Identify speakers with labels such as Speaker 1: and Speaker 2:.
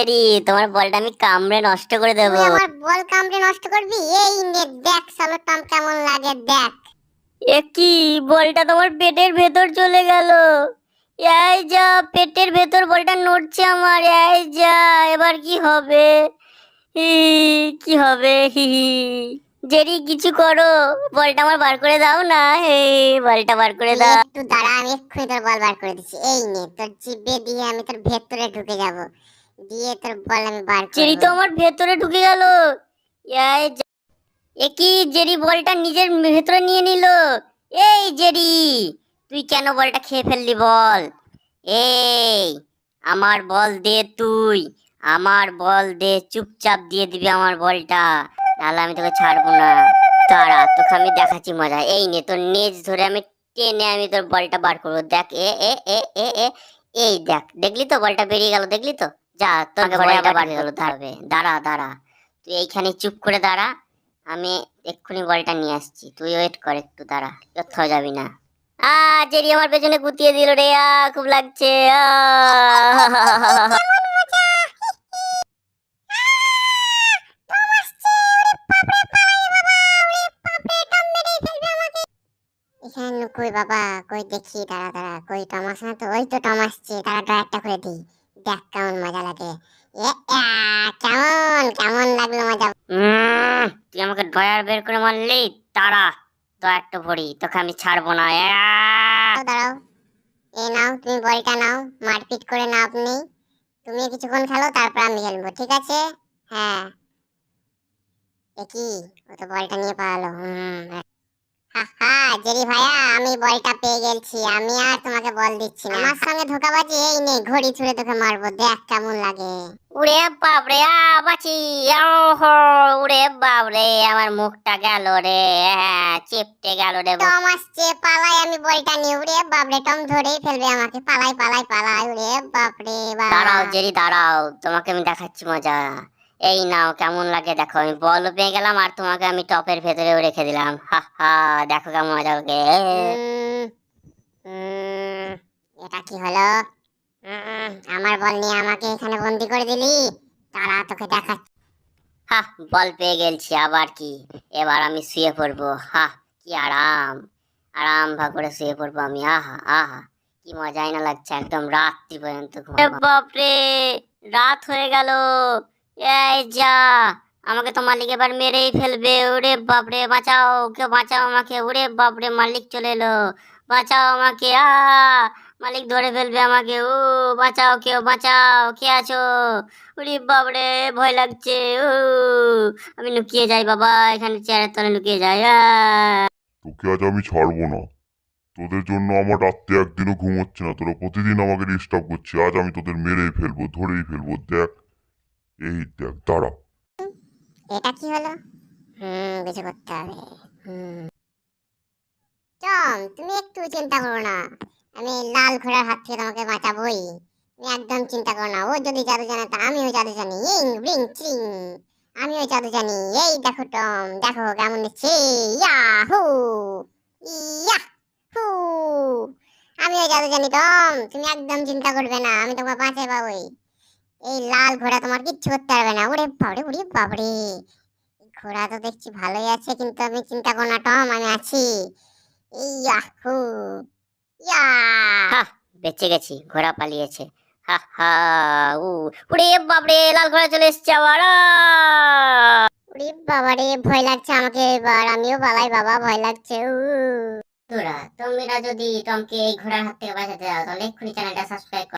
Speaker 1: এরি তোমার বলটা আমি কামড়ে নষ্ট করে দেব।
Speaker 2: তুই আমার বল কামড়ে নষ্ট করবি? এই নে দেখ সালো টম কেমন লাগে দেখ।
Speaker 1: এ কি, বলটা তোমার পেটের ভেতর চলে গেল। এই যা, পেটের ভেতর বলটা নড়ছে আমার। এই যা, এবার কি হবে? হি, কি হবে? হি হি। জেরি কিছু করো, বলটা আমার বার করে দাও না। হে, বলটা বার করে
Speaker 2: তুই
Speaker 1: দাও।
Speaker 2: একটু দাঁড়া, আমি এক্ষুনি তোর বল বার করে দিচ্ছি। এই নে তোর জিভে দিয়ে আমি তোর ভেতরে ঢুকে যাব, দিয়ে তোর বল আমি বার
Speaker 1: জেরি
Speaker 2: করব।
Speaker 1: তো আমার ভেতরে ঢুকে গেল। এই যা, এ কি, জেরি বলটা নিজের ভেতরে নিয়ে নিল। এই জেরি, তুই কেন বলটা খেয়ে ফেললি বল? এই, আমার বল দে তুই। আমার বল দে, চুপচাপ দিয়ে দিবি আমার বলটা, নাহলে আমি তোকে ছাড়বো না। দাঁড়া, তোকে আমি দেখাচ্ছি মজা। এই নে, তোর নেজ ধরে আমি টেনে আমি তোর বলটা বার করবো। দেখ, এ এ এ এ এ এই দেখ, দেখলি তো বলটা বেরিয়ে গেল, দেখলি তো? যা, তোর বলটা বার হয়ে গেল। দাঁড়াবে, দাঁড়া দাঁড়া, তুই এইখানে চুপ করে দাঁড়া। আমি এক্ষুনি বলটা নিয়ে আসছি, তুই ওয়েট কর একটু, দাঁড়া, কোথাও যাবি না। জেরি আমার পেছনে গুতিয়ে দিল রে। খুব লাগছে।
Speaker 2: এখানে কই বাবা, কই দেখি, দাঁড়া দাঁড়া, কই টম আসে না তো? ওই তো টম আসছে, দাঁড়া ড্রয়ারটা খুলে দিই, দেখ কেমন মজা লাগে। এ আ, কেমন কেমন লাগলো মজা?
Speaker 1: তুই আমাকে ড্রয়ার বের করে মারলি। দাঁড়া, ড্রয়ারটা ভরি, তোকে আমি ছাড়বো না।
Speaker 2: দাঁড়াও, এই নাও তুমি বলটা নাও, মারপিট করে নাও আপনি। তুমি কিছুক্ষণ খেলো, তারপর আমি খেলবো, ঠিক আছে? হ্যাঁ। এ কি, ও তো বলটা নিয়ে পালালো। হা জেরি ভাইয়া, আমি বলটা পেয়ে গেছি, আমি আর তোমাকে বল দিচ্ছি না। আমার সঙ্গে ধোঁকাবাজি, এই নে ঘড়ি ছুঁড়ে তোকে মারবো, দেখ কেমন লাগে।
Speaker 1: উড়ে বাপরে, বাঁচি। উড়ে বাপরে, আমার মুখটা গেল রে। চেপটে গেল রে।
Speaker 2: টম আসছে, পালাই আমি বলটা নিয়ে। উড়ে বাপরে, টম ধরেই ফেলবে আমাকে। পালাই পালাই পালাই, উড়ে বাপরে বাপ।
Speaker 1: দাঁড়াও জেরি, দাঁড়াও, তোমাকে আমি দেখাচ্ছি মজা। এই নাও, কেমন লাগে দেখো। আমি বল পেয়ে গেলাম আর তোমাকে আমি টপের ভেতরেও রেখে দিলাম। হা হা, দেখো কেমন মজা লাগে।
Speaker 2: উম, উম, এটা কি হলো? আমার বল নিয়ে আমাকে এখানে বন্দি করে দিলি, তারা তোকে দেখাচ্ছি।
Speaker 1: হা, বল পেয়ে গেছি, আবার কি? এবার আমি শুয়ে পড়বো। হা, কি আরাম, আরাম ভাগ করে শুয়ে পড়বো আমি। আহা আহা, কি মজাই না লাগছে, একদম রাত্রি পর্যন্ত ঘুমাবো। বাপরে, রাত হয়ে গেল। এই যা, আমাকে তো মালিক এবার মেরেই ফেলবে। ওরে বাপরে, বাঁচাও, কেউ বাঁচাও আমাকে। ওরে বাপরে, মালিক চলে এলো, বাঁচাও আমাকে। মালিক ধরে ফেলবে আমাকে। ও বাঁচাও, কেউ বাঁচাও, কে আছো? ওরে বাপরে, ভয় লাগছে। ও, আমি লুকিয়ে যাই বাবা, এখানে চেয়ারের তলে লুকিয়ে যাই।
Speaker 3: তোকে আজ আমি ছাড়বো না। তোদের জন্য আমার রাত্রে একদিনও ঘুম হচ্ছে না, তোরা প্রতিদিন আমাকে ডিস্টার্ব করছিস। আজ আমি তোদের মেরেই ফেলবো, ধরেই ফেলবো, দেখ। এই দেখ, দাঁড়া।
Speaker 2: এটা কি হলো? কিছু করতে হবে। টম, তুমি একটু চিন্তা করো না, আমি লাল ঘোড়ার হাত থেকে তোমাকে বাঁচাবোই। তুমি একদম চিন্তা করো না। ও যদি জাদু জানে, তা আমিও জাদু জানি। ইং রিং চিং, আমিও জাদু জানি। এই দেখো টম, দেখো কেমন দিচ্ছে। ইয়াহু, ইয়াহু, আমিও জাদু জানি টম, তুমি একদম চিন্তা করবে না, আমি তোমাকে বাঁচাই পাবোই। এই লাল ঘোড়া তোমার কিচ্ছু করতে পারবে না। ওরে বাবরে, ওরে বাবরে, ঘোড়া তো দেখছি ভালোই আছে, কিন্তু আমি চিন্তা করো না টম, আমি আছি। ইয়াহু, ইয়া,
Speaker 1: হা, বেঁচে গেছি, ঘোড়া পালিয়েছে। হা হা, উ, উড়ে বাপরে, লাল ঘোড়া চলে এসছে আবার।
Speaker 2: ওরে বাবারে, ভয় লাগছে আমাকে এবার, আমিও পালাই বাবা, ভয় লাগছে।
Speaker 1: তোমরা যদি টমকে এই ঘোড়ার হাত থেকে বাঁচাতে চাও, তাহলে এক্ষুনি চ্যানেলটা সাবস্ক্রাইব